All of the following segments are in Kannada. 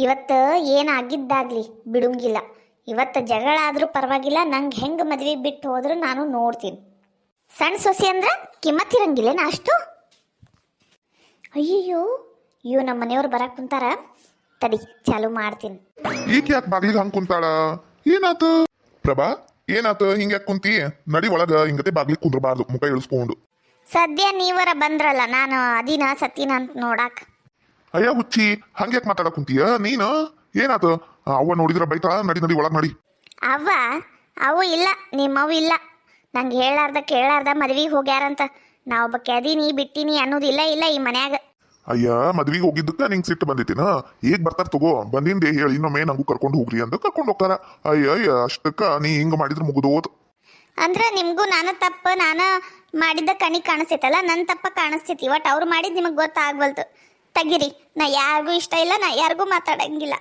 ಇವತ್ತು ಏನಾಗಿದ್ದಾಗ್ಲಿ ಬಿಡುಂಗಿಲ್ಲ. ಇವತ್ತು ಜಗಳ ಆದರೂ ಪರವಾಗಿಲ್ಲ, ನಂಗೆ ಹೆಂಗೆ ಮದ್ವೆ ಬಿಟ್ಟು ಹೋದ್ರೆ ನಾನು ನೋಡ್ತೀನಿ. ಸಣ್ಣ ಸೊಸೆ ಅಂದ್ರೆ ಕಿಮ್ಮತ್ತಿರಂಗಿಲ್ಲೇನ ಅಷ್ಟು? ಅಯ್ಯಯ್ಯೋ, ಇವು ನಮ್ಮ ಮನೆಯವ್ರು ಬರಕ್ಕೆ ಕುಂತಾರ, ತಡಿ ಚಾಲು ಮಾಡ್ತೀನಿ. ಈಗ ಯಾಕೆ ಬಾಗ್ಲಿಗೆ ಹಂಗೆ ಕುಂತಾಳ? ಏನಾತು ಪ್ರಭಾ? ಏನಾತು ಹಿಂಗೆ ಯಾಕೆ ಕುಂತಿ? ನಡಿ ಒಳಗ. ಹಿಂಗತೆ ಬಾಗ್ಲಿಗೆ ಕುಂದ್ರಬಾರ್ದು, ಮುಖ ಇಳಿಸ್ಕೊಂಡು. ಸದ್ಯ ನೀವರ ಬಂದ್ರಲ್ಲ, ನಾನು ಅದಿನ ಸತ್ತಿನ ಅಂತ ನೋಡಾಕ್. ಅಯ್ಯ ಹುಚ್ಚಿ, ಹಂಗೆ ಯಾಕೆ ಮಾತಾಡಕ್ ಕುಂತೀಯ ನೀನು? ಏನಾತು? ಅವ್ವ ನೋಡಿದ್ರ ಬೈತಾ? ನಡಿ ನಡಿ ಒಳಗ್ ನಡಿ. ಅವು ಇಲ್ಲ, ನಿಮ್ಮವು ಇಲ್ಲ. ನಂಗೆ ಹೇಳಾರ್ದ ಕೇಳಾರ್ದ ಮದ್ವಿಗೆ ಹೋಗ್ಯಾರಂತ. ನಾವೊಬ್ಬ ಕೆದೀನಿ ಬಿಟ್ಟಿನಿ ಅನ್ನೋದಿಲ್ಲ ಇಲ್ಲ ಈ ಮನ್ಯಾಗ. ಅಯ್ಯ, ಮದ್ವಿಗೆ ಹೋಗಿದ್ದಕ್ಕ ನಿಂಗೆ ಸಿಟ್ಟು ಬಂದಿತ್ತಿನ? ಈಗ ಬರ್ತಾರ ತಗೋ, ಬಂದಿಂದೆ ಹೇಳಿ ಇನ್ನೊಮ್ಮೆ ನಂಗೂ ಕರ್ಕೊಂಡು ಹೋಗ್ರಿ ಅಂತ ಕರ್ಕೊಂಡು ಹೋಗ್ತಾರ. ಅಯ್ಯ ಅಷ್ಟಕ್ಕ ನೀ ಹಿಂಗ ಮಾಡಿದ್ರೆ ಮುಗಿದೋದು. ಅಂದ್ರೆ ನಿಮ್ಗೂ ನಾನು ಮಾಡಿದ್ದ ಕಣಿ ಕಾಣಿಸ್ತೈತಲ್ಲ, ನನ್ನ ತಪ್ಪ ಕಾಣಿಸ್ತೈತಿ. ಒಟ್ಟು ಅವ್ರು ಮಾಡಿದ್ ನಿಮಗೆ ಗೊತ್ತಾಗ್ವಲ್ತು. ತೆಗಿರಿ, ನಾ ಯಾರಿಗೂ ಇಷ್ಟ ಇಲ್ಲ, ನಾ ಯಾರಿಗೂ ಮಾತಾಡಂಗಿಲ್ಲ.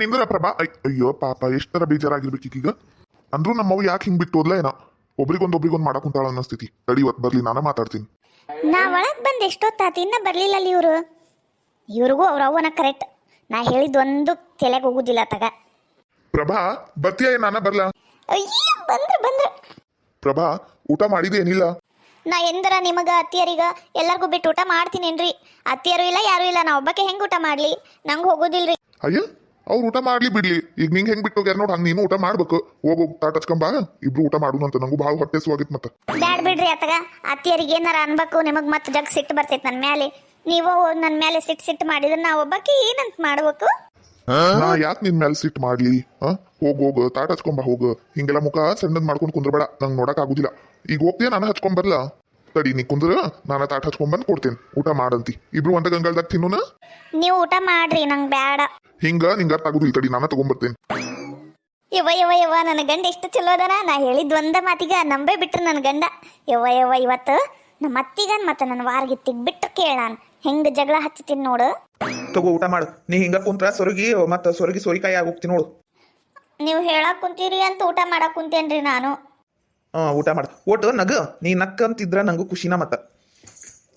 ನಿಂದ್ರ ಪ್ರಭಾ. ಅಯ್ಯೋ ಪಾಪ, ಎಷ್ಟರ ಬೇಜಾರಾಗಿರ್ಬೇಕೀಗ. ಅಂದ್ರೂ ನಮ್ಮವ್ ಯಾಕೆ ಹಿಂಗ್ ಬಿಟ್ಟು ಹೋದ್ಲ ಏನೋ? ಒಬ್ರಿಗೊಂದು ಮಾಡಕ್ ಕುಂತಾಳ ಅನ್ನಿಸ್ತೈತಿ. ತಡಿ, ಇವತ್ತು ಬರ್ಲಿ, ನಾನ ಮಾತಾಡ್ತೀನಿ. ನಾ ಒಳಗ್ ಬಂದ್ ಎಷ್ಟೊತ್ತಾತಿ, ಇನ್ನ ಬರ್ಲಿಲ್ಲ ಇವ್ರು. ಇವ್ರಿಗೂ ಅವ್ರ ಅವ್ವನ ಕರೆಕ್ಟ್. ನಾ ಹೇಳಿದ್ದೊಂದು ತಲೆಗೆ ಹೋಗುದಿಲ್ಲ ತಗ. ಪ್ರಭಾ ಬರ್ತೀಯ? ನಾನ ಬರ್ಲಾ? ಅಯ್ಯ, ಬಂದ್ರ ಪ್ರಭಾ, ಊಟ ಮಾಡಿದೆ ಏನಿಲ್ಲ? ನಾ ಎಂದರ ನಿಮಗ ಅತ್ತಿಯರಿಗ ಎಲ್ಲರಿಗೂ ಬಿಟ್ಟು ಊಟ ಮಾಡ್ತೀನೇನ್ರಿ? ಅತ್ತಿಯರು ಇಲ್ಲ, ಯಾರು ಇಲ್ಲ, ನಾ ಒಬ್ಬಕ್ಕೆ ಹೆಂಗ್ ಊಟ ಮಾಡ್ಲಿ? ನಂಗೆ ಹೋಗೋದಿಲ್ರಿ. ಅಯ್ಯ, ಅವ್ರು ಊಟ ಮಾಡ್ಲಿ ಬಿಡ್ಲಿ, ಈಗ ನಿಂಗೆ ಹೆಂಗ್ ಬಿಟ್ಟು ಹೋಗ್ಯಾರ ನೋಡ್, ಹಂಗ ನೀನು ಊಟ ಮಾಡ್ಬೇಕು. ಹೋಗು, ತಾಟ ಹಚ್ಕೊಂಬ, ಇಬ್ರು ಊಟ ಮಾಡೋಣ ಅಂತ. ನಂಗೂ ಭಾಳ ಹೊಟ್ಟೆ ಸುವಾಗಿತ್. ಮತ್ತೆ ಬ್ಯಾಡ್ ಬಿಡ್ರಿ ಅತ್ತಗ. ಅತ್ತಿಯರಿಗೆ ಏನಾರ ಅನ್ಬೇಕು, ನಿಮಗ್ ಮತ್ತೆ ಜಗ್ ಸಿಟ್ಟು ಬರ್ತೈತಿ ನನ್ನ ಮೇಲೆ. ನೀವು ನನ್ನ ಮೇಲೆ ಸಿಟ್ಟು ಮಾಡಿದ್ರೆ ನಾ ಒಬ್ಬಕ್ಕೆ ಏನಂತ ಮಾಡ್ಬೇಕು? ನಾ ಯಾಕೆ ನಿನ್ ಮೇಲೆ ಸಿಟ್ಟು ಮಾಡ್ಲಿ? ಹೋಗು, ತಾಟ ಹಚ್ಕೊಂಬ, ಹೋಗು. ಹಿಂಗೆಲ್ಲ ಮುಖ ಸಣ್ಣದ್ ಮಾಡ್ಕೊಂಡು ಕುಂದ್ರಬೇಡ, ನಂಗೆ ನೋಡಕ್ ಆಗುದಿಲ್ಲ. ಈಗ ಹೋಗ್ತೀಯ, ನಾನು ಹಚ್ಕೊಂಬರ್ಲಾ? ತಡಿ, ನೀ ಕುಂದ್ರ, ನಾನು ತಾಟ ಹಚ್ಕೊಂಬಂದ್ ಕೊಡ್ತೇನೆ. ಊಟ ಮಾಡಂತಿ, ಇಬ್ರು ಒಂದ ಗಂಗಾಳದಾಗ ತಿನ್ನೋಣ. ನೀವು ಊಟ ಮಾಡ್ರಿ, ನಂಗೆ ಬ್ಯಾಡ. ನಿಂಗ ಆಗುದಿಲ್ಲ. ತಡಿ, ನಾನು ತಗೊಂಬರ್ತೇನೆ. ಯವ್ವ ನನ್ನ ಗಂಡ ಎಷ್ಟು ಚಲೋ ಅದಾನ. ನಾ ಹೇಳಿದ್ ಒಂದ ಮಾತಿಗ ನಂಬೇ ಬಿಟ್ರು ನನ್ನ ಗಂಡ. ಯವ್ವ ಇವತ್ತು ನಮ್ಮ ಅತ್ತಿಗನ್ ಮತ್ತೆ ನನ್ನ ವಾರಗಿತ್ತಿಗ್ ಬಿಟ್ರು ಕೇಳ, ಹೆಂಗ್ ಜಗಳ ಹಚ್ಚತೀನಿ ನೋಡು. ತಗೋ, ಊಟ ಮಾಡು. ನೀ ಹಿಂಗ ಕುಂತ್ರ ಸೊರಗಿ ಮತ್ತ ಸೋರಿಕಾಯಿ ಆಗೋಗ್ತಿ ನೋಡು. ನೀವು ಹೇಳಕ್ ಕುಂತೀರಿ ಅಂತ ಊಟ ಮಾಡಕ್ ಕುಂತೇನ್ರಿ ನಾನು. ಊಟ ಮಾಡ. ಒಟ್ಟು ನಗ, ನೀ ನಕ್ಕಂತಿದ್ರ ನಂಗೂ ಖುಷಿನ. ಮತ್ತ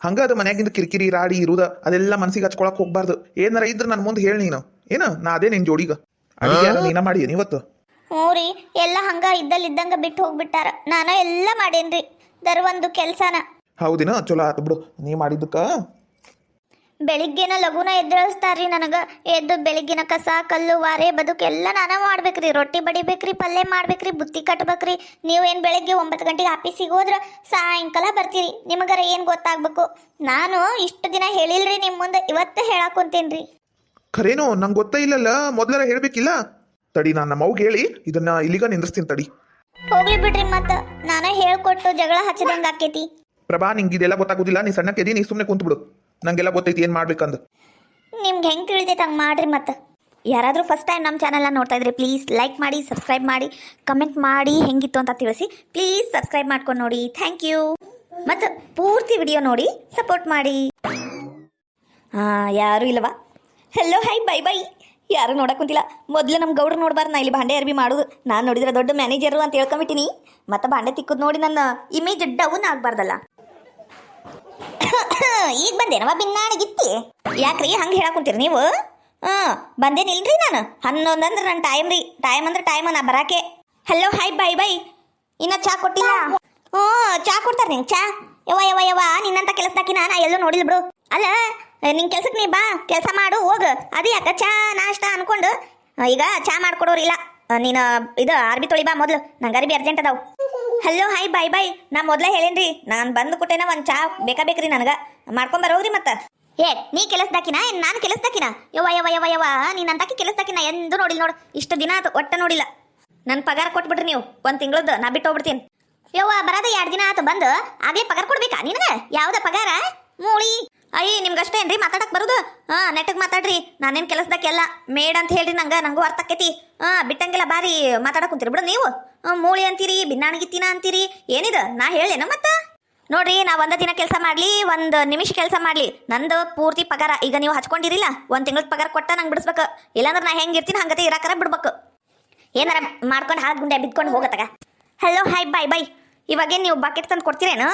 ಹಂಗ ಅದು ಮನ್ಯಾಗಿಂದ ಕಿರಿಕಿರಿ ರಾಡಿ ಇರುದ ಅದೆಲ್ಲ ಮನ್ಸಿಗೆ ಹಚ್ಕೊಳಕ್ ಹೋಗ್ಬಾರ್ದು. ಏನಾರ ಇದ್ರ ನನ್ ಮುಂದೆ ಹೇಳಿ ನೀನು. ಏನ ನಾ ಅದೇ ನಿನ್ ಜೋಡಿಗ ಅಡಿಗೆ ನೀನ ಮಾಡಿ ಇವತ್ತು. ಹ್ಞೂ ರೀ, ಎಲ್ಲ ಹಂಗ ಇದ್ದಂಗ ಬಿಟ್ಟು ಹೋಗ್ಬಿಟ್ಟಾರ. ನಾನು ಎಲ್ಲ ಮಾಡೇನ್ರಿ ಒಂದು ಕೆಲ್ಸನ. ಹೌದಿನ? ಚಲೋ ಆತು ಬಿಡು, ನೀ ಮಾಡಿದ್ದಕ್ಕ. ಬೆಳಿಗ್ಗೆನ ಲಘುನ ಎದ್ದೇಳಿಸ್ತಾರ್ರಿ ನನಗ. ಎದ್ದು ಬೆಳಿಗ್ಗಿನ ಕಸ ಕಲ್ಲು ವಾರೆ ಬದುಕು ಎಲ್ಲ ನಾನ ಮಾಡ್ಬೇಕ್ರಿ. ರೊಟ್ಟಿ ಬಡಿಬೇಕ್ರಿ, ಪಲ್ಯ ಮಾಡ್ಬೇಕ್ರಿ, ಬುತ್ತಿ ಕಟ್ಬೇಕ್ರಿ. ನೀವೇನು ಬೆಳಿಗ್ಗೆ 9 ಗಂಟೆಗೆ ಆಫೀಸಿಗೆ ಹೋದ್ರ ಸಾಯಂಕಾಲ ಬರ್ತೀರಿ. ನಿಮಗರ ಏನು ಗೊತ್ತಾಗ್ಬೇಕು? ನಾನು ಇಷ್ಟು ದಿನ ಹೇಳಿಲ್ರಿ ನಿಮ್ಮ ಮುಂದೆ, ಇವತ್ತು ಹೇಳಕ್ ಕುಂತೇನ್ರಿ. ಖರೇನು? ನಂಗೆ ಗೊತ್ತ ಇಲ್ಲಲ್ಲ, ಮೊದ್ಲಾರ ಹೇಳ್ಬೇಕಿಲ್ಲ. ತಡಿ, ನಾನು ನಮ್ಮ ಅವ್ಗೆ ಹೇಳಿ ಇದನ್ನ ಇಲ್ಲಿಗ ನಿಂದ್ರಿಸ್ತೀನಿ. ತಡಿ, ಹೋಗ್ಲಿ ಬಿಡ್ರಿ. ಮತ್ತ ನಾನ ಹೇಳ್ಕೊಟ್ಟು ಜಗಳ ಹಚ್ಚದಂಗ ಆಕೇತಿ. ಪ್ರಭಾ, ನಿಂಗೆ ಇದೆಲ್ಲ ಗೊತ್ತಾಗೋದಿಲ್ಲ. ನೀ ಸಣ್ಣಕ್ಕೆದಿ, ನೀ ಸುಮ್ಮನೆ ಕುಂತು ಬಿಡು. ನಂಗೆಲ್ಲ ಗೊತ್ತೈತಿ ಏನು ಮಾಡ್ಬೇಕಂದು. ನಿಮ್ಗೆ ಹೆಂಗೆ ತಿಳಿದೈತೆ ಹಂಗೆ ಮಾಡ್ರಿ. ಮತ್ತು ಯಾರಾದರೂ ಫಸ್ಟ್ ಟೈಮ್ ನಮ್ಮ ಚಾನಲ್ನ ನೋಡ್ತಾ ಇದ್ರಿ, ಪ್ಲೀಸ್ ಲೈಕ್ ಮಾಡಿ, ಸಬ್ಸ್ಕ್ರೈಬ್ ಮಾಡಿ, ಕಮೆಂಟ್ ಮಾಡಿ ಹೆಂಗಿತ್ತು ಅಂತ ತಿಳಿಸಿ. ಪ್ಲೀಸ್ ಸಬ್ಸ್ಕ್ರೈಬ್ ಮಾಡ್ಕೊಂಡು ನೋಡಿ. Thank you. ಮತ್ತು ಪೂರ್ತಿ ವಿಡಿಯೋ ನೋಡಿ ಸಪೋರ್ಟ್ ಮಾಡಿ. ಯಾರೂ ಇಲ್ಲವಾ? Hello, hi, bye bye. ಯಾರು ನೋಡಕ್ ಕುಂತಿಲ್ಲ. ಮೊದಲು ನಮ್ಮ ಗೌಡ್ರು ನೋಡ್ಬಾರ್ದು. ನಾ ಇಲ್ಲಿ ಭಾಂಡೆ ಅರ್ಬಿ ಮಾಡೋದು. ನಾನು ನೋಡಿದ್ರೆ ದೊಡ್ಡ ಮ್ಯಾನೇಜರು ಅಂತ ಹೇಳ್ಕೊಂಬಿಟ್ಟಿನಿ. ಮತ್ತು ಭಾಂಡೆ ತಿಕ್ಕೋದು ನೋಡಿ ನನ್ನ ಇಮೇಜ್ ಡೌನ್ ಆಗಬಾರ್ದಲ್ಲ. ಈಗ ಬಂದೇನವ ಬಿನ್ನಾಣಿಗಿತ್ತಿ? ಯಾಕ್ರಿ ಹಂಗೆ ಹೇಳಕ್ ಕುಂತೀರಿ ನೀವು? ಬಂದೇನಿಲ್ರಿ ನಾನು. 11 ಅಂದ್ರೆ ನನ್ನ ಟೈಮ್ ಅಂದ್ರೆ ಟೈಮ್ ನಾ ಬರಾಕೆ. Hello, hi, bye bye. ಇನ್ನ ಚಾ ಕೊಟ್ಟಿಲ್ಲ? ಚಾ ಕೊಡ್ತಾರೆ ನಿಂಗೆ. ಚಾ ಯವ್ವ ನಿನ್ನಂತ ಕೆಲಸದಾಕಿನ ನಾ ಎಲ್ಲೂ ನೋಡಿಲ್ಲ ಬಿಡು. ಅಲ್ಲ, ನಿನ್ ಕೆಲ್ಸಕ್ಕೆ ನೀ ಬಾ, ಕೆಲಸ ಮಾಡು, ಹೋಗು. ಅದು ಯಾಕ ಚಾ ನಾಷ್ಟ ಅನ್ಕೊಂಡು ಈಗ ಚಾ ಮಾಡ್ಕೊಡೋರಿಲ್ಲ. ನೀನು ಇದು ಅರ್ಬಿ ತೊಳಿ ಬಾ ಮೊದಲು, ನಂಗೆ ಅರ್ಬಿ ಅರ್ಜೆಂಟ್ ಅದಾವು. Hello, hi, bye by. ನಾ ಮೊದಲೇ ಹೇಳೇನ್ರಿ, ನಾನು ಬಂದು ಕೊಟ್ಟೇನ ಒಂದು ಚಾ ಬೇಕ್ರಿ ನನಗೆ. ಮಾಡ್ಕೊಂಬರೋಗ್ರಿ. ಮತ್ತೆ ನೀ ಕೆಲಸದಾಕಿನ ನಾನು ಕೆಲಸದಾಕಿನ? ಯವ್ವ ನೀನಂತಾಕಿ ಕೆಲಸದಾಕಿನ ಎಂದು ನೋಡಿಲ್ಲ ನೋಡು. ಇಷ್ಟು ದಿನ ಆತು ಒಟ್ಟ ನೋಡಿಲ್ಲ. ನನ್ನ ಪಗಾರ ಕೊಟ್ಬಿಟ್ರಿ ನೀವು 1 ತಿಂಗಳದ್ದು. ನಾ ಬಿಟ್ಟು ಹೋಗ್ಬಿಡ್ತೀನಿ. ಯವ್ವ ಬರೋದ 2 ದಿನ ಆತು ಬಂದು, ಆಗ್ಲೇ ಪಗಾರ ಕೊಡ್ಬೇಕಾ ನಿನಗೆ? ಯಾವ್ದ ಪಗಾರ ಮೂಳಿ? ಅಯ್ಯ, ನಿಮ್ಗಷ್ಟೇ ಏನ್ರಿ ಮಾತಾಡಕ್ ಬರೋದು? ನೆಟ್ಟಗೆ ಮಾತಾಡ್ರಿ. ನಾನೇನು ಕೆಲಸದಾಕೆಲ್ಲ ಮೇಡ್ ಅಂತ ಹೇಳ್ರಿ. ನಂಗೂ ಅರ್ಥ ಆಕೈತಿ. ಬಿಟ್ಟಂಗೆಲ್ಲ ಬಾರಿ ಮಾತಾಡಕ್ ಕುಂತೀರಿ ಬಿಡು ನೀವು. ಮೂಳಿ ಅಂತೀರಿ, ಬಿನ್ನಾಣಿಗಿತ್ತಿನ ಅಂತೀರಿ. ಏನಿದು ನಾ ಹೇಳೇನ? ಮತ್ತೆ ನೋಡ್ರಿ, ನಾ 1 ದಿನ ಕೆಲಸ ಮಾಡ್ಲಿ, 1 ನಿಮಿಷ ಕೆಲಸ ಮಾಡ್ಲಿ, ನಂದು ಪೂರ್ತಿ ಪಗಾರ. ಈಗ ನೀವು ಹಚ್ಕೊಂಡಿರಿಲ್ಲ, 1 ತಿಂಗಳ ಪಗಾರ ಕೊಟ್ಟ ನಂಗೆ ಬಿಡಿಸ್ಬೇಕು. ಇಲ್ಲಾಂದ್ರೆ ನಾ ಹೆಂಗಿರ್ತೀನಿ ಹಂಗತೆ ಇರಾಕರ ಬಿಡ್ಬೇಕು. ಏನಾರ ಮಾಡ್ಕೊಂಡು ಹಾಳು ಗುಂಡೆ ಬಿದ್ಕೊಂಡು ಹೋಗತ್ತಾಗ. Hello, hi, bye bye. ಇವಾಗೇನು ನೀವು ಬಾಕೆಟ್ ತಂದು ಕೊಡ್ತೀರೇನು?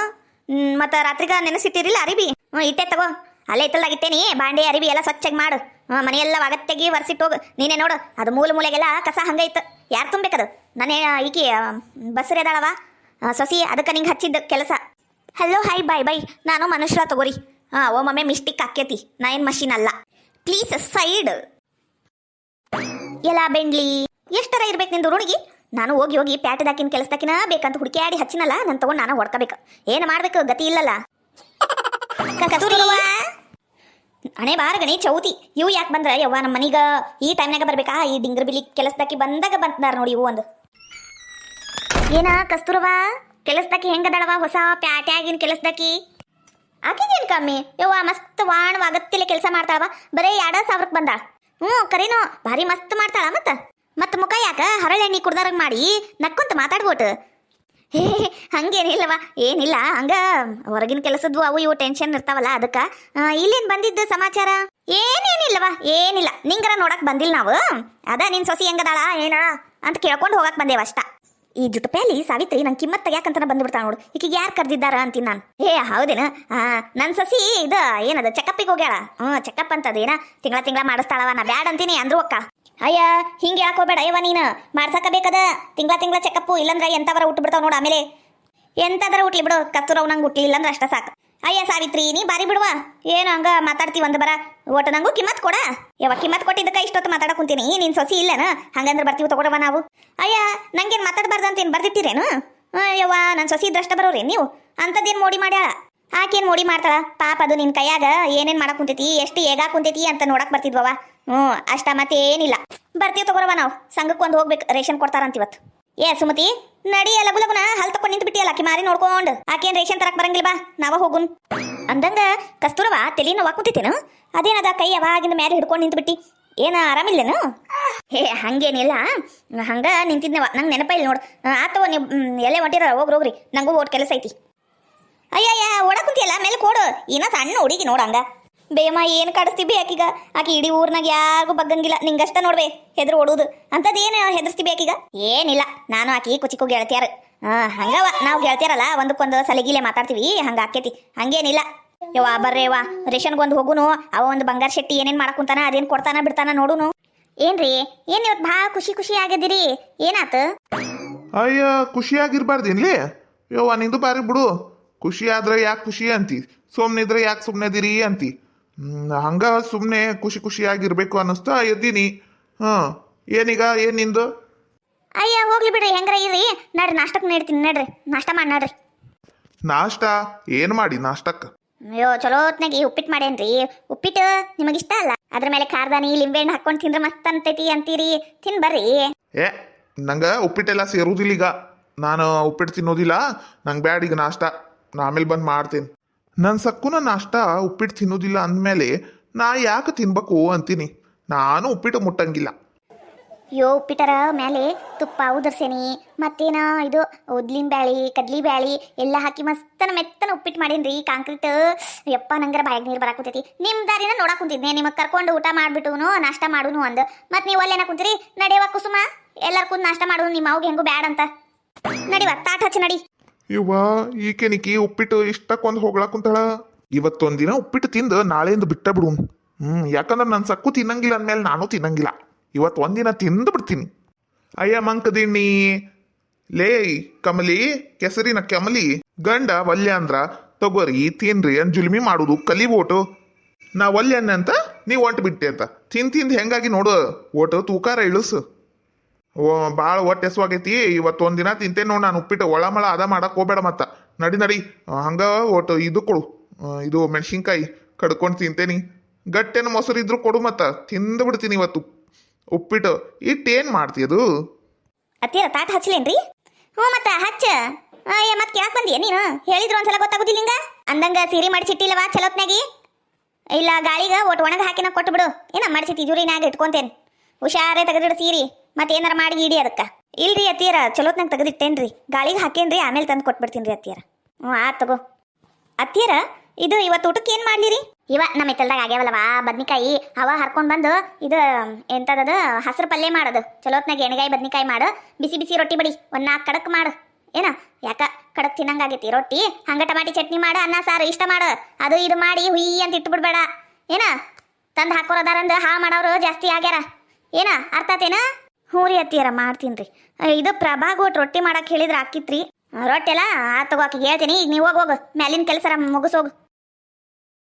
ಮತ್ತು ರಾತ್ರಿಗ ನೆನೆಸಿಟ್ಟಿರಿಲ್ಲ ಅರಿಬಿ? ಇಟ್ಟೆ ತಗೋ, ಅಲ್ಲೇ ಇತ್ತಲ್ಲಾಗಿತ್ತೇನಿ. ಬಾಂಡೆ ಅರಿಬಿ ಎಲ್ಲ ಸ್ವಚ್ಛಗೆ ಮಾಡು. ಮನೆಯೆಲ್ಲ ಒಗತ್ತೆಗಿ ಒರೆಸಿಟ್ಟು ಹೋಗು. ನೀನೇ ನೋಡು ಅದು ಮೂಲೆಗೆಲ್ಲ ಕಸ ಹಂಗೈತೆ. ಯಾರು ತುಂಬಬೇಕದು? ನಾನೇ ಈಕಿ ಬಸ್ರಿ ಅದಾಳವ ಸೊಸಿ, ಅದಕ್ಕೆ ನಿಂಗೆ ಹಚ್ಚಿದ್ದು ಕೆಲಸ. ಹಲೋ ಹಾಯ್ ಬಾಯ್ ನಾನು ಮನುಷ್ಯ ತಗೋರಿ. ಒಮ್ಮೊಮ್ಮೆ ಮಿಸ್ಟಿಕ್ ಆಕ್ಕೇತಿ, ನಾ ಏನು ಮಷೀನ್ ಅಲ್ಲ. Please side. ಎಲ್ಲ ಬೆಂಡ್ಲಿ ಎಷ್ಟರ ಇರ್ಬೇಕು ನಿಂದು ರುಣಿಗಿ. ನಾನು ಹೋಗಿ ಪ್ಯಾಟದಾಕಿನ ಕೆಲಸದಾಕಿನ ಬೇಕಂತ ಹುಡುಕ್ಯಾಡಿ ಹಚ್ಚಿನಲ್ಲ, ನಾನು ತಗೊಂಡು ನಾನು ಹೊಡ್ಕೋಬೇಕು. ಏನು ಮಾಡ್ಬೇಕು ಗತಿ ಇಲ್ಲಲ್ಲ. ಹಣೆ ಬಾರಗಣಿ ಚೌತಿ ಇವು ಯಾಕೆ ಬಂದ್ರೆ ಯವ್ವ ನಮ್ಮ ಮನೀಗ ಈ ಟೈಮ್ನಾಗ ಬರ್ಬೇಕಾ? ಈ ಡಿಂಗ್ರ ಬಿಲಿ ಕೆಲಸದಾಕಿ ಬಂದಾಗ ಬಂದಾರ ನೋಡಿ ಇವು. ಒಂದು ಏನ ಕಸ್ತೂರವ ಕೆಲಸದಾಕಿ ಹೆಂಗದಳವ ಹೊಸ ಪ್ಯಾಟ್ಯಾಗಿನ ಕೆಲಸದಾಕಿ? ಆಕಿಗೇನು ಕಮ್ಮಿ ಯವ್ವ, ಮಸ್ತ್ ವಾಣವಾಗತ್ತಿಲ್ಲ ಕೆಲಸ ಮಾಡ್ತಾಳವ. ಬರೀ 2,000ಕ್ಕೆ ಬಂದಾಳ. ಕರೇನೋ ಭಾರಿ ಮಸ್ತ್ ಮಾಡ್ತಾಳ. ಮತ್ತೆ ಮುಖ ಯಾಕ ಹರಳೆಣ್ಣಿ ಕುಡ್ದಾರಂಗೆ ಮಾಡಿ ನಕ್ಕೊಂತ ಮಾತಾಡ್ಬೋಟು. ಹಂಗೇನಿಲ್ಲವ, ಏನಿಲ್ಲ, ಹಂಗ ಹೊರಗಿನ ಕೆಲಸದ್ವು ಅವು ಇವು ಟೆನ್ಷನ್ ಇರ್ತಾವಲ್ಲ, ಅದಕ್ಕೆ. ಇಲ್ಲೇನು ಬಂದಿದ್ದು ಸಮಾಚಾರ? ಏನೇನಿಲ್ಲವ, ಏನಿಲ್ಲ. ನಿಂಗರ ನೋಡಕ್ ಬಂದಿಲ್ಲ ನಾವು. ಅದ ನಿನ್ ಸೊಸಿ ಹೆಂಗದಾಳ ಏನ ಅಂತ ಕೇಳ್ಕೊಂಡು ಹೋಗಕ್ ಬಂದೇವ ಅಷ್ಟ. ಈ ಜುಟುಪೇಲಿ ಸಾವಿತ್ರಿ ನಂಗೆ ಕಿಮ್ಮತ್ ತೆಗ್ಯಾಕಂತ ಬಂದ್ಬಿಡ್ತಾಳ ನೋಡು. ಈಕಿಗೆ ಯಾರು ಕರ್ದಿದ್ದಾರ ಅಂತೀನಿ ನಾನು. ಹೌದೇನ? ನನ್ನ ಸಸಿ ಇದು ಏನದ ಚೆಕಪ್ಪಿಗೆ ಹೋಗ್ಯಾಳ. ಚೆಕಪ್ ಅಂತದ ಏನ ತಿಂಗಳ ಮಾಡಿಸ್ತಾಳವ. ನಾ ಬ್ಯಾಡ್ ಅಂತೀನಿ ಅಂದ್ರು ಅಕ್ಕ. ಅಯ್ಯ ಹಿಂಗೆ ಯಾಕೆ ಹೋಗ್ಬೇಡ ಅಯ್ಯವ, ನೀನು ಮಾಡ್ಸಕ ಬೇಕದ ತಿಂಗಳ ಚೆಕಪ್ಪು. ಇಲ್ಲಂದ್ರೆ ಎಂತವರ ಹುಟ್ಟು ಬಿಡ್ತಾವ ನೋಡು. ಆಮೇಲೆ ಎಂತದರ ಹುಟ್ಲಿ ಬಿಡು, ಕಸ್ತೂರವ್ ನಂಗೆ ಹುಟ್ಲಿಲ್ಲ ಅಂದ್ರೆ ಅಷ್ಟ ಸಾಕು. ಅಯ್ಯ ಸಾವಿತ್ರಿ ನೀ ಬಾರಿ ಬಿಡುವ, ಏನು ಹಂಗ ಮಾತಾಡ್ತೀವಿ ಒಂದು ಬರ. ಒಟ್ಟು ನಂಗೂ ಕಿಮ್ಮತ್ ಕೊಡ. ಯಾವಾಗ ಕಿಮ್ಮತ್ ಕೊಟ್ಟಿದ್ದಕ್ಕ ಇಷ್ಟೊತ್ತು ಮಾತಾಡಕ್ ಕುಂತೀನಿ. ನೀನ್ ಸೊಸಿ ಇಲ್ಲನ? ಹಂಗಂದ್ರೆ ಬರ್ತೀವಿ ತಗೊಳವ ನಾವು. ಅಯ್ಯ ನಂಗೇನು ಮಾತಾಡಬಾರ್ದು ಅಂತೇನು ಬರ್ದಿಟ್ಟಿರೇನು? ಯವ್ವ ನನ್ನ ಸೊಸಿ ಇದ್ರಷ್ಟ ಬರೋರಿ ನೀವು. ಅಂಥದ್ದೇನು ಮೋಡಿ ಮಾಡ್ಯಾಳ. ಆಕೇನು ಮೋಡಿ ಮಾಡ್ತಾಳ ಪಾಪ? ಅದು ನಿನ್ನ ಕೈಯಾಗ ಏನೇನು ಮಾಡಕ್ ಕುಂತೈತಿ, ಎಷ್ಟು ಹೇಗಾಕ್ ಕುಂತೈತಿ ಅಂತ ನೋಡಕ್ ಬರ್ತಿದ್ವವ. ಅಷ್ಟ ಮತ್ತೇನಿಲ್ಲ. ಬರ್ತೀವಿ ತಗೋರವ ನಾವು. ಸಂಘಕ್ಕೆ ಒಂದು ಹೋಗ್ಬೇಕು, ರೇಷನ್ ಕೊಡ್ತಾರಂತ ಇವತ್ತು. ಸುಮತಿ ನಡಿ, ಲಗುನ ಹಲ್ ತಕೊಂಡು ನಿಂತು ಬಿಟ್ಟಿಯಲ್ಲ. ಆಕಿ ಮಾರಿ ನೋಡ್ಕೊಂಡು ಆಕೇನು ರೇಷನ್ ತರಕ್ ಬರಂಗಿಲ್ಲ, ಬಾ ನಾವ ಹೋಗುನ್ ಅಂದಂಗ. ಕಸ್ತೂರವ ತಲೆ ನೋವು ಕುಂತೈತೇನು? ಅದೇನದ ಕೈ ಯಾವಾಗಿಂದ ಮೇಲೆ ಹಿಡ್ಕೊಂಡು ನಿಂತು ಬಿಟ್ಟಿ? ಏನ ಆರಾಮಿಲ್ಲೇನು? ಹಂಗೇನಿಲ್ಲ, ಹಂಗ ನಿಂತಿದ್ನವ. ನಂಗೆ ನೆನಪ ಇಲ್ಲ ನೋಡು. ಆತವ ನೀವು ಎಲ್ಲೇ ಹೊಂಟಿರ ಹೋಗ್ರಿ. ನಂಗೂ ಓಟ್ ಕೆಲಸ ಐತಿ. ಅಯ್ಯಯ್ಯ ಓಡ ಕುಂತಿಯಲ್ಲ, ಮೇಲೆ ಕೊಡು. ಏನೋ ಸಣ್ಣ ಹುಡುಗಿ ನೋಡಂಗ. ಬೇಮ ಏನು ಕಾಡಿಸ್ತೀವಿ ಆಕೀಗ? ಆಕಿ ಇಡೀ ಊರ್ನಾಗ ಯಾರಿಗೂ ಬಗ್ಗಂಗಿಲ್ಲ, ನಿಂಗಷ್ಟ ನೋಡ್ಬೇ ಹೆದ್ರು ಓಡುದು. ಅಂಥದ್ದೇನು ಹೆದರ್ಸ್ತೀವಿ ಆಕೀಗ? ಏನಿಲ್ಲ, ನಾನು ಆಕಿ ಕುಚಿಕು ಗೆಳತಿಯಾರ. ಹಂಗವ ನಾವು ಗೆಳತಿಯಾರಲ್ಲ, ಒಂದಕ್ಕೊಂದು ಸಲಿಗಿಲೆ ಮಾತಾಡ್ತೀವಿ, ಹಂಗ ಆಕೇತಿ. ಹಂಗೇನಿಲ್ಲ ಯವ್ವ. ಬರ್ರೇವಾ ರೇಷನ್ಗೊಂದು ಹೋಗುನು. ಅವ ಒಂದು ಬಂಗಾರ ಶೆಟ್ಟಿ ಏನೇನು ಮಾಡಕ್ಕುಂತಾನ, ಅದೇನು ಕೊಡ್ತಾನ ಬಿಡ್ತಾನ ನೋಡುನು. ಏನ್ರಿ ಏನು ಇವತ್ತು ಭಾಳ ಖುಷಿ ಆಗಿದ್ದೀರಿ? ಏನಾತು? ಅಯ್ಯ ಖುಷಿಯಾಗಿರ್ಬಾರ್ದೇನ್ಲಿ ಯವ್ವ, ನಿಂದು ಬಾರಿ ಬಿಡು. ಖುಷಿ ಆದ್ರೆ ಯಾಕೆ ಖುಷಿ ಅಂತಿ, ಸುಮ್ಮನೆ ಇದ್ರೆ ಯಾಕೆ ಸುಮ್ಮನೆ ದಿರಿ ಅಂತಿ. ಹಂಗ ಸುಮ್ಮನೆ ಖುಷಿಯಾಗಿರ್ಬೇಕು ಅನ್ನಿಸ್ತಾ ಎದ್ದೀನಿ. ಏನೀಗ ಏನು ನಿಂದು? ಅಯ್ಯ ಹೋಗ್ಲಿ ಬಿಡ್ರಿ, ಹೆಂಗ್ರ ಇರ್ರಿ. ನಡ್ರಿ ನಾಷ್ಟಕ್ಕೆ ನೀಡ್ತೀನಿ, ನಡ್ರಿ ನಾಷ್ಟ ಮಾಡಿ ನಡ್ರಿ. ನಾಷ್ಟ ಏನು ಮಾಡಿ ನಾಷ್ಟಕ್ಕೆ? ಅಯ್ಯೋ ಚಲೋ ಹೊತ್ನಾಗಿ ಉಪ್ಪಿಟ್ಟು ಮಾಡೇನ್ರಿ. ಉಪ್ಪಿಟ್ಟು ನಿಮಗಿಷ್ಟ ಅಲ್ಲ? ಅದ್ರ ಮೇಲೆ ಖಾರದಾನಿ ಲಿಂಬೆಹಣ್ಣು ಹಾಕೊಂಡು ತಿಂದ್ರೆ ಮಸ್ತ್ ಅಂತೈತಿ ಅಂತೀರಿ. ತಿನ್ ಬರ್ರಿ. ನಂಗೆ ಉಪ್ಪಿಟ್ಟೆಲ್ಲ ಸೇರುವುದಿಲ್ಲ ಈಗ. ನಾನು ಉಪ್ಪಿಟ್ಟು ತಿನ್ನೋದಿಲ್ಲ, ನಂಗೆ ಬ್ಯಾಡ ಈಗ ನಾಷ್ಟ. ನಾ ಆಮೇಲೆ ಬಂದು ಮಾಡ್ತೀನಿ. ನನ್ನ ಸಕ್ಕುನ ನಾಷ್ಟ ಉಪ್ಪಿಟ್ಟು ತಿನ್ನೋದಿಲ್ಲ ಅಂದಮೇಲೆ ನಾ ಯಾಕೆ ತಿನ್ಬೇಕು ಅಂತೀನಿ. ನಾನು ಉಪ್ಪಿಟ್ಟು ಮುಟ್ಟಂಗಿಲ್ಲ. ಯೋ ಉಪ್ಪಿಟ್ಟರ ಮೇಲೆ ತುಪ್ಪ ಉದುರ್ಸೇನಿ, ಮತ್ತೇನ ಇದು ಉದ್ಲಿನ ಬ್ಯಾಳಿ ಕಡ್ಲಿ ಬ್ಯಾಳಿ ಎಲ್ಲ ಹಾಕಿ ಮಸ್ತನ ಮೆತ್ತನ ಉಪ್ಪಿಟ್ಟು ಮಾಡೀನಿ. ಕಾಂಕ್ರೀಟ್ ಯಪ್ಪ, ನಂಗರ ಬಾಯಾಗ ನೀರು ಬರಾಕುಂತೈತಿ. ನಿಮ್ಮ ದಾರಿನ ನೋಡಕ್ ಕುಂತಿದ್ನೆ, ನಿಮಗೆ ಕರ್ಕೊಂಡು ಊಟ ಮಾಡ್ಬಿಟ್ಟುನು ನಾಷ್ಟ ಮಾಡುನು ಅಂದು. ಮತ್ತು ನೀವು ಅಲ್ಲೇನ ಕುಂತೀರಿ? ನಡೆಯವ ಕುಸುಮ, ಎಲ್ಲರೂ ಕುಂದು ನಾಷ್ಟ ಮಾಡುನು. ನಿಮ್ಮ ಅವ್ಗೆ ಹೆಂಗೂ ಬ್ಯಾಡ ಅಂತ ನಡಿವ, ತಾಟ್ ಹಚ್ಚಿ ನಡಿ. ಇವ್ವ ಈಕೆನಿಕಿ ಉಪ್ಪಿಟ್ಟು ಇಷ್ಟಕ್ಕೊಂದು ಹೋಗ್ಲಾಕುಂತಾಳ. ಇವತ್ತೊಂದಿನ ಉಪ್ಪಿಟ್ಟು ತಿಂದು ನಾಳೆಯಿಂದ ಬಿಟ್ಟ ಬಿಡು. ಯಾಕಂದ್ರೆ ನನ್ನ ಸಕ್ಕು ತಿನ್ನಂಗಿಲ್ಲ ಅಂದಮೇಲೆ ನಾನು ತಿನ್ನಂಗಿಲ್ಲ. ಇವತ್ತು ಒಂದಿನ ತಿಂದು ಬಿಡ್ತೀನಿ. ಅಯ್ಯ ಮಂಕದಿಣ್ಣಿ ಲೇ ಕಮಲಿ, ಕೆಸರಿನ ಕಮಲಿ ಗಂಡ ವಲ್ಯ ಅಂದ್ರ ತಗೋರಿ ತಿನ್ರಿ ಅಂತ ಜುಲ್ಮಿ ಮಾಡುದು ಕಲಿಬೋಟು. ನಾ ವಲ್ಯ ಅಂತ ನೀವು ಒಂಟು ಬಿಟ್ಟೆ ಅಂತ ತಿಂದು ಹೆಂಗಾಗಿ ನೋಡು. ಓಟು ತೂಕಾರ ಇಳಿಸು. ಭಾಳ ಹೊಟ್ಟೆ ಹೆಸುವಾಗೈತಿ. ಇವತ್ತೊಂದಿನ ತಿಂತೇನೆ ನೋಡು ನಾನು ಉಪ್ಪಿಟ್ಟು. ಒಳಮಳ ಅದ ಮಾಡಕ್ಕೆ ಹೋಗ್ಬೇಡ. ಮತ್ತ ನಡಿ ಹಂಗ ಒಟ್ಟು ಇದು ಕೊಡು. ಇದು ಮೆಣಸಿನ್ಕಾಯಿ ಕಡ್ಕೊಂಡು ತಿಂತೇನಿ. ಗಟ್ಟೆನ ಮೊಸರು ಇದ್ರು ಕೊಡು. ಮತ್ತ ತಿಂದು ಬಿಡ್ತೀನಿ ಇವತ್ತು ಉಪ್ಪಿಟ್ಟು. ಇಟ್ಟೇನು ಮಾಡ್ತೀಯದು? ಅತ್ತೀರ ತಾಟ ಹಚ್ಚಲೇನ್ರಿ? ಮತ್ತೆ ಹಚ್ಚ. ಮತ್ತೆ ಕೇಳಕ್ ಬಂದಿಯ ನೀನು? ಹೇಳಿದ್ರು ಒಂದ್ಸಲ ಗೊತ್ತಾಗುದಿಲ್ಲ ಹಿಂಗ ಅಂದಂಗ. ಸೀರೆ ಮಾಡಿಸಿಟ್ಟಿಲ್ಲವಾ ಚಲೋತ್ನಾಗಿ? ಇಲ್ಲ ಗಾಳಿಗೆ ಒಟ್ಟು ಒಣಗ ಹಾಕಿನ ಕೊಟ್ಟು ಬಿಡು. ಏನ ಮಾಡಿಸಿ ತಿಜೂರಿನಾಗ ಇಟ್ಕೊಂತೇನೆ. ಹುಷಾರೇ ತೆಗೆದಿಡು ಸೀರಿ. ಮತ್ತೆ ಏನಾರ ಮಾಡಿ ಇಡಿ ಅದಕ್ಕೆ. ಇಲ್ರಿ ಅತ್ತೀರ, ಚಲೋತ್ನಾಗ ತೆಗೆದಿಟ್ಟೇನ್ರಿ, ಗಾಳಿಗೆ ಹಾಕೇನ್ರಿ, ಆಮೇಲೆ ತಂದು ಕೊಟ್ಬಿಡ್ತೀನಿ ರೀ ಅತ್ತೀರ. ಆತ್ ತಗೋ. ಅತ್ತೀರ ಇದು ಇವತ್ತು ಊಟಕ್ಕೆ ಏನು ಮಾಡ್ಲಿರಿ? ನಮ್ಮ ಹಿತ್ತಲ್ದಾಗ ಆಗ್ಯಾವಲ್ಲವಾ ಬದ್ನಿಕಾಯಿ, ಅವ ಹರ್ಕೊಂಡು ಬಂದು ಇದು ಎಂತದದು ಹಸಿರು ಪಲ್ಯ ಮಾಡೋದು. ಚಲೋತ್ನಾಗ ಎಣ್ಗಾಯಿ ಬದ್ನಿಕಾಯಿ ಮಾಡು. ಬಿಸಿ ರೊಟ್ಟಿ ಬಡಿ, ಒಂದು 4 ಕಡಕ್ ಮಾಡು. ಏನ ಯಾಕ ಕಡಕ್ ತಿನ್ನಂಗಾಗೈತಿ ರೊಟ್ಟಿ? ಹಂಗ ಟಮಾಟಿ ಚಟ್ನಿ ಮಾಡು, ಅನ್ನ ಸಾರು ಇಷ್ಟ ಮಾಡು. ಅದು ಇದು ಮಾಡಿ ಹುಯ್ಯಿ ಅಂತ ಇಟ್ಟು ಬಿಡ್ಬೇಡ. ಏನ ತಂದು ಹಾಕೋರದಾರಂದ ಹಾ ಮಾಡೋರು ಜಾಸ್ತಿ ಆಗ್ಯಾರ ಏನ ಅರ್ಥ ಆತೇನ? ಹ್ಞೂ ರೀ ಅತ್ತಿಯರ ಮಾಡ್ತೀನಿ ರೀ. ಇದು ಪ್ರಭಾಗ್ ಒಟ್ಟು ರೊಟ್ಟಿ ಮಾಡಕ್ಕೆ ಹೇಳಿದ್ರೆ ಹಾಕಿತ್ರಿ. ರೊಟ್ಟಿ ಎಲ್ಲ ತಗೋ ಆಕಿಗೆ ಹೇಳ್ತೀನಿ. ಈಗ ನೀವು ಹೋಗು ಮ್ಯಾಲಿನ ಕೆಲಸ ಮುಗಿಸೋಗು.